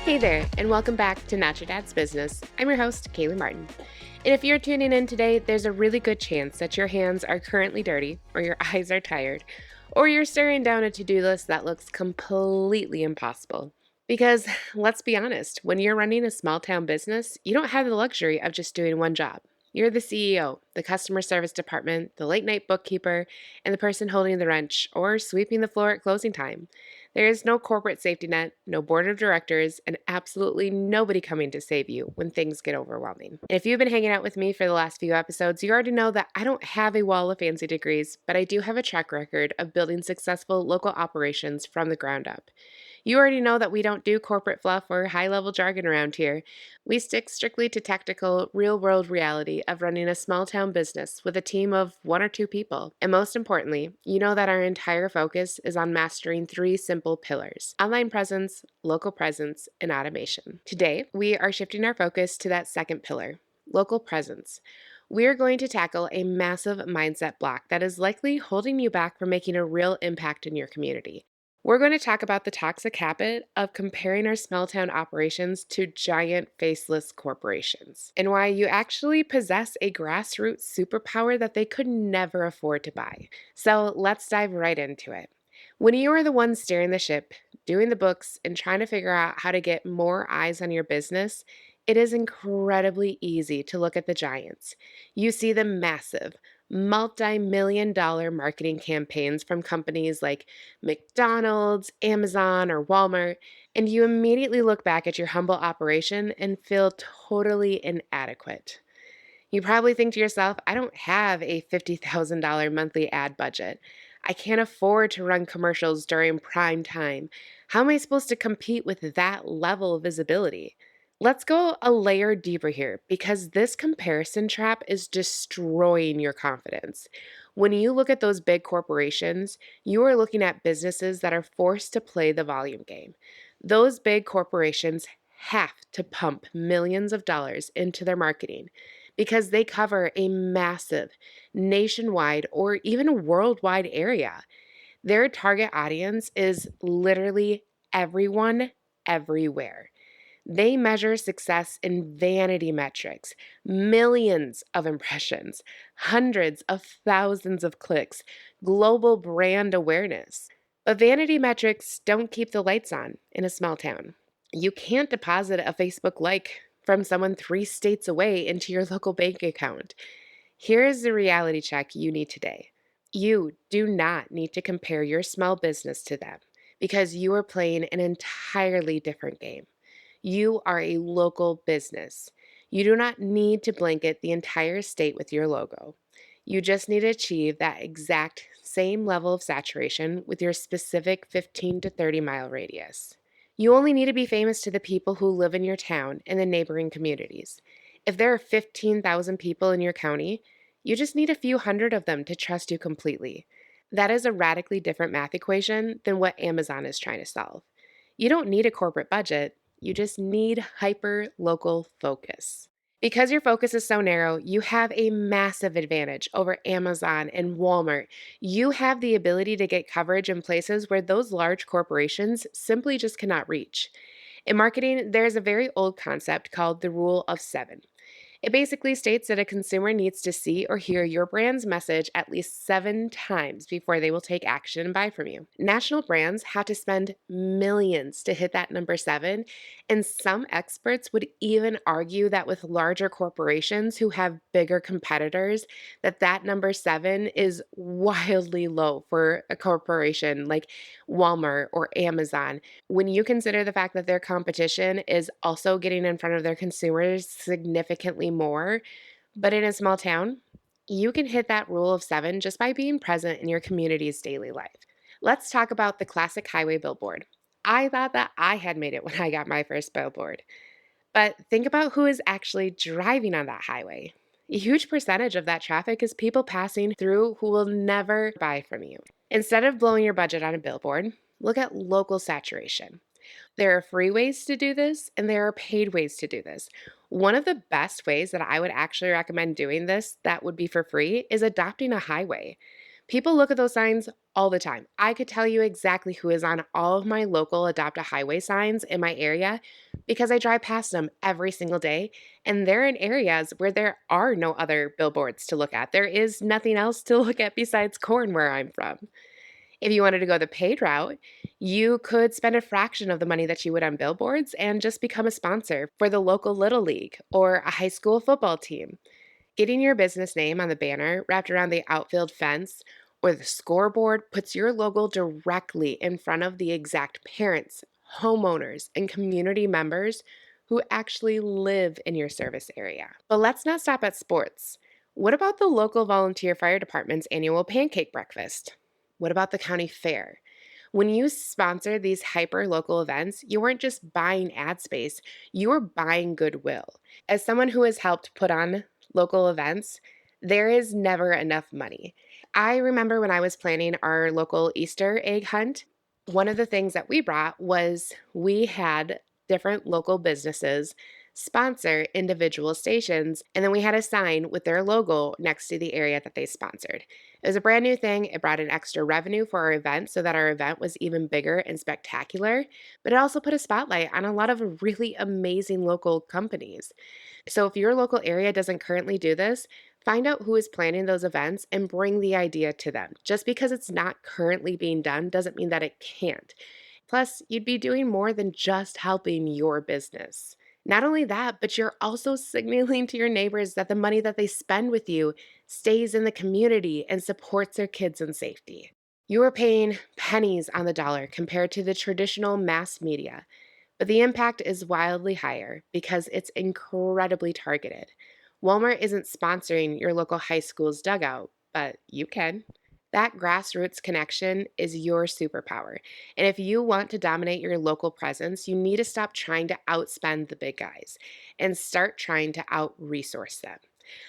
Hey there, and welcome back to Not Your Dad's Business. I'm your host, CaiLea Martin. And if you're tuning in today, there's a really good chance that your hands are currently dirty, or your eyes are tired, or you're staring down a to-do list that looks completely impossible. Because let's be honest, when you're running a small town business, you don't have the luxury of just doing one job. You're the CEO, the customer service department, the late night bookkeeper, and the person holding the wrench or sweeping the floor at closing time. There is no corporate safety net, no board of directors, and absolutely nobody coming to save you when things get overwhelming. And if you've been hanging out with me for the last few episodes, you already know that I don't have a wall of fancy degrees, but I do have a track record of building successful local operations from the ground up. You already know that we don't do corporate fluff or high level jargon around here. We stick strictly to tactical, real world reality of running a small town business with a team of one or two people. And most importantly, you know that our entire focus is on mastering three simple pillars: online presence, local presence, and automation. Today, we are shifting our focus to that second pillar: local presence. We're going to tackle a massive mindset block that is likely holding you back from making a real impact in your community. We're going to talk about the toxic habit of comparing our small town operations to giant faceless corporations, and why you actually possess a grassroots superpower that they could never afford to buy. So let's dive right into it. When you are the one steering the ship, doing the books, and trying to figure out how to get more eyes on your business, it is incredibly easy to look at the giants. You see the massive, multi-million dollar marketing campaigns from companies like McDonald's, Amazon, or Walmart, and you immediately look back at your humble operation and feel totally inadequate. You probably think to yourself, I don't have a $50,000 monthly ad budget. I can't afford to run commercials during prime time. How am I supposed to compete with that level of visibility? Let's go a layer deeper here, because this comparison trap is destroying your confidence. When you look at those big corporations, you are looking at businesses that are forced to play the volume game. Those big corporations have to pump millions of dollars into their marketing because they cover a massive nationwide or even worldwide area. Their target audience is literally everyone, everywhere. They measure success in vanity metrics: millions of impressions, hundreds of thousands of clicks, global brand awareness. But vanity metrics don't keep the lights on in a small town. You can't deposit a Facebook like from someone 3 states away into your local bank account. Here is the reality check you need today. You do not need to compare your small business to them, because you are playing an entirely different game. You are a local business. You do not need to blanket the entire state with your logo. You just need to achieve that exact same level of saturation with your specific 15 to 30-mile radius. You only need to be famous to the people who live in your town and the neighboring communities. If there are 15,000 people in your county, you just need a few hundred of them to trust you completely. That is a radically different math equation than what Amazon is trying to solve. You don't need a corporate budget. You just need hyper local focus. Because your focus is so narrow, you have a massive advantage over Amazon and Walmart. You have the ability to get coverage in places where those large corporations simply just cannot reach. In marketing, there's a very old concept called the rule of seven. It basically states that a consumer needs to see or hear your brand's message at least 7 times before they will take action and buy from you. National brands have to spend millions to hit that number 7, and some experts would even argue that with larger corporations who have bigger competitors, that number 7 is wildly low for a corporation like Walmart or Amazon. When you consider the fact that their competition is also getting in front of their consumers significantly more, but in a small town, you can hit that rule of 7 just by being present in your community's daily life. Let's talk about the classic highway billboard. I thought that I had made it when I got my first billboard. But think about who is actually driving on that highway. A huge percentage of that traffic is people passing through who will never buy from you. Instead of blowing your budget on a billboard, look at local saturation. There are free ways to do this, and there are paid ways to do this. One of the best ways that I would actually recommend doing this that would be for free is adopting a highway. People look at those signs all the time. I could tell you exactly who is on all of my local Adopt a Highway signs in my area because I drive past them every single day, and they're in areas where there are no other billboards to look at. There is nothing else to look at besides corn where I'm from. If you wanted to go the paid route, you could spend a fraction of the money that you would on billboards and just become a sponsor for the local Little League or a high school football team. Getting your business name on the banner wrapped around the outfield fence or the scoreboard puts your logo directly in front of the exact parents, homeowners, and community members who actually live in your service area. But let's not stop at sports. What about the local volunteer fire department's annual pancake breakfast? What about the county fair? When you sponsor these hyper local events, you weren't just buying ad space, you were buying goodwill. As someone who has helped put on local events, there is never enough money. I remember when I was planning our local Easter egg hunt, one of the things that we brought was we had different local businesses sponsor individual stations, and then we had a sign with their logo next to the area that they sponsored. It was a brand new thing. It brought in extra revenue for our event so that our event was even bigger and spectacular, but it also put a spotlight on a lot of really amazing local companies. So if your local area doesn't currently do this, find out who is planning those events and bring the idea to them. Just because it's not currently being done doesn't mean that it can't. Plus, you'd be doing more than just helping your business. Not only that, but you're also signaling to your neighbors that the money that they spend with you stays in the community and supports their kids in safety. You are paying pennies on the dollar compared to the traditional mass media, but the impact is wildly higher because it's incredibly targeted. Walmart isn't sponsoring your local high school's dugout, but you can. That grassroots connection is your superpower. And if you want to dominate your local presence, you need to stop trying to outspend the big guys and start trying to out resource them.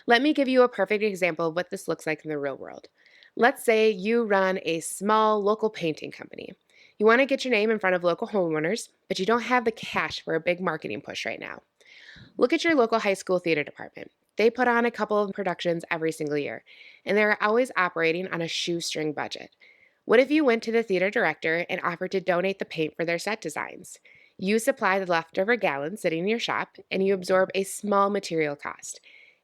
Let me give you a perfect example of what this looks like in the real world. Let's say you run a small local painting company. You want to get your name in front of local homeowners, but you don't have the cash for a big marketing push right now. Look at your local high school theater department. They put on a couple of productions every single year, and they're always operating on a shoestring budget. What if you went to the theater director and offered to donate the paint for their set designs? You supply the leftover gallons sitting in your shop, and you absorb a small material cost.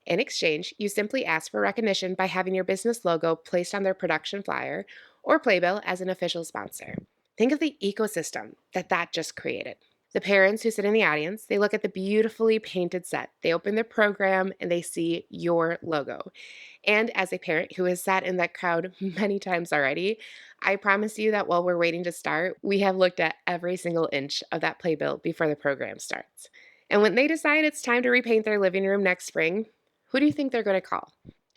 In exchange, you simply ask for recognition by having your business logo placed on their production flyer or playbill as an official sponsor. Think of the ecosystem that just created. The parents who sit in the audience, they look at the beautifully painted set. They open their program and they see your logo. And as a parent who has sat in that crowd many times already, I promise you that while we're waiting to start, we have looked at every single inch of that playbill before the program starts. And when they decide it's time to repaint their living room next spring, who do you think they're going to call?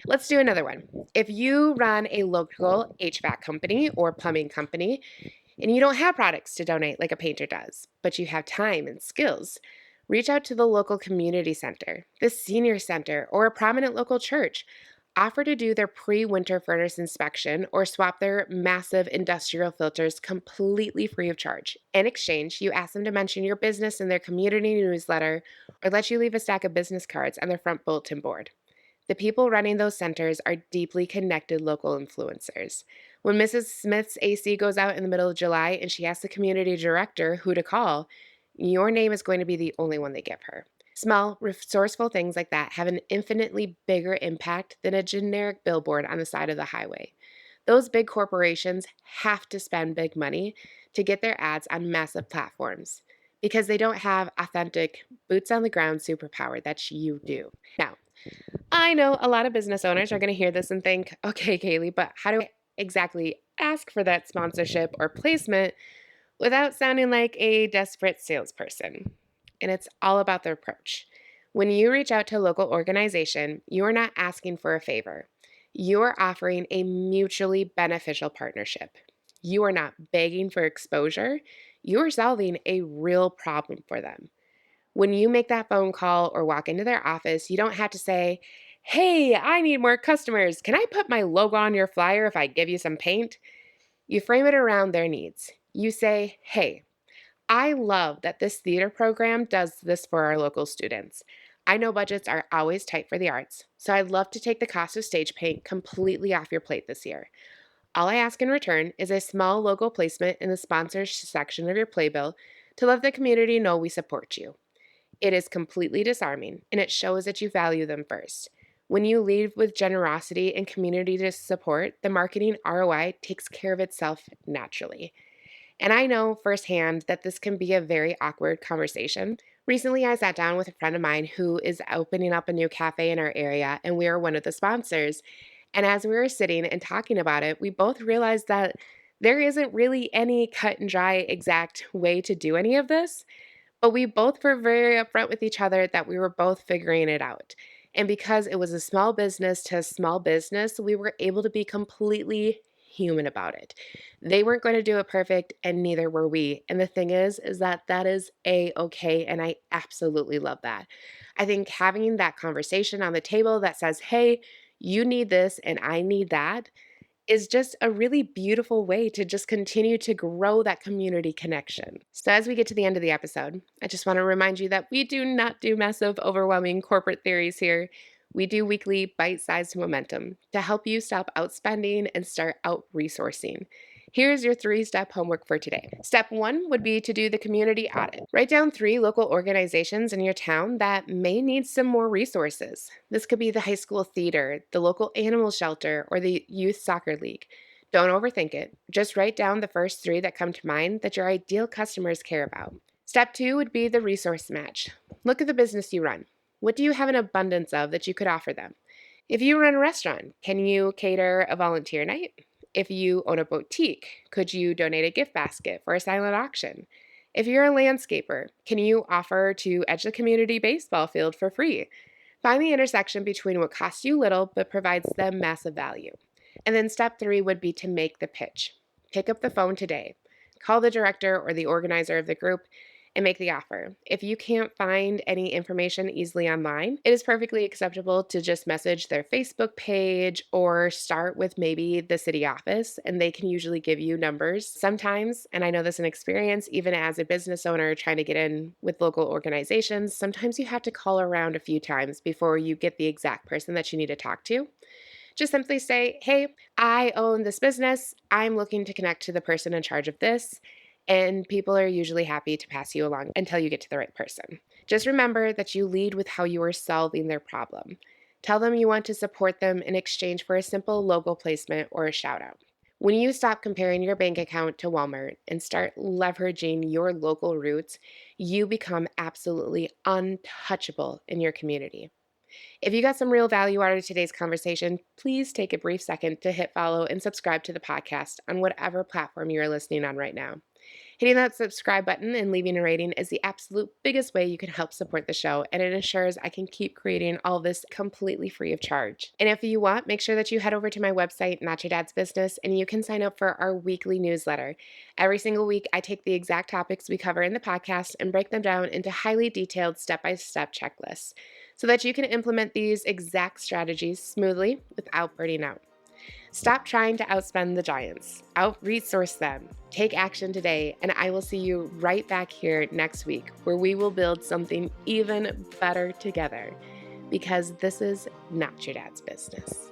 Let's do another one. If you run a local HVAC company or plumbing company, and you don't have products to donate like a painter does, but you have time and skills, reach out to the local community center, the senior center, or a prominent local church. Offer to do their pre-winter furnace inspection or swap their massive industrial filters completely free of charge. In exchange, you ask them to mention your business in their community newsletter or let you leave a stack of business cards on their front bulletin board. The people running those centers are deeply connected local influencers. When Mrs. Smith's AC goes out in the middle of July and she asks the community director who to call, your name is going to be the only one they give her. Small, resourceful things like that have an infinitely bigger impact than a generic billboard on the side of the highway. Those big corporations have to spend big money to get their ads on massive platforms because they don't have authentic, boots on the ground superpower that you do. Now, I know a lot of business owners are going to hear this and think, okay, CaiLea, but how do I exactly ask for that sponsorship or placement without sounding like a desperate salesperson? And it's all about the approach. When you reach out to a local organization, you are not asking for a favor. You are offering a mutually beneficial partnership. You are not begging for exposure. You are solving a real problem for them. When you make that phone call or walk into their office, you don't have to say, hey, I need more customers. Can I put my logo on your flyer if I give you some paint? You frame it around their needs. You say, hey, I love that this theater program does this for our local students. I know budgets are always tight for the arts, so I'd love to take the cost of stage paint completely off your plate this year. All I ask in return is a small logo placement in the sponsors section of your playbill to let the community know we support you. It is completely disarming, and it shows that you value them first. When you lead with generosity and community to support, the marketing ROI takes care of itself naturally. And I know firsthand that this can be a very awkward conversation. Recently, I sat down with a friend of mine who is opening up a new cafe in our area, and we are one of the sponsors. And as we were sitting and talking about it, we both realized that there isn't really any cut and dry exact way to do any of this. But we both were very upfront with each other that we were both figuring it out. And because it was a small business to a small business, we were able to be completely human about it. They weren't going to do it perfect, and neither were we. And the thing is that that is a-okay, and I absolutely love that. I think having that conversation on the table that says, hey, you need this and I need that is just a really beautiful way to just continue to grow that community connection. So, as we get to the end of the episode, I just want to remind you that we do not do massive, overwhelming corporate theories here. We do weekly bite sized momentum to help you stop outspending and start out resourcing. Here's your 3-step homework for today. Step 1 would be to do the community audit. Write down 3 local organizations in your town that may need some more resources. This could be the high school theater, the local animal shelter, or the youth soccer league. Don't overthink it. Just write down the first 3 that come to mind that your ideal customers care about. Step 2 would be the resource match. Look at the business you run. What do you have an abundance of that you could offer them? If you run a restaurant, can you cater a volunteer night? If you own a boutique, could you donate a gift basket for a silent auction? If you're a landscaper, can you offer to edge the community baseball field for free? Find the intersection between what costs you little but provides them massive value. And then step 3 would be to make the pitch. Pick up the phone today. Call the director or the organizer of the group and make the offer. If you can't find any information easily online, it is perfectly acceptable to just message their Facebook page or start with maybe the city office, and they can usually give you numbers. Sometimes, and I know this in experience, even as a business owner trying to get in with local organizations, sometimes you have to call around a few times before you get the exact person that you need to talk to. Just simply say, hey, I own this business. I'm looking to connect to the person in charge of this. And people are usually happy to pass you along until you get to the right person. Just remember that you lead with how you are solving their problem. Tell them you want to support them in exchange for a simple logo placement or a shout out. When you stop comparing your bank account to Walmart and start leveraging your local roots, you become absolutely untouchable in your community. If you got some real value out of today's conversation, please take a brief second to hit follow and subscribe to the podcast on whatever platform you are listening on right now. Hitting that subscribe button and leaving a rating is the absolute biggest way you can help support the show, and it ensures I can keep creating all this completely free of charge. And if you want, make sure that you head over to my website, Not Your Dad's Business, and you can sign up for our weekly newsletter. Every single week, I take the exact topics we cover in the podcast and break them down into highly detailed step-by-step checklists so that you can implement these exact strategies smoothly without burning out. Stop trying to outspend the giants. Out-resource them. Take action today, and I will see you right back here next week where we will build something even better together because this is not your dad's business.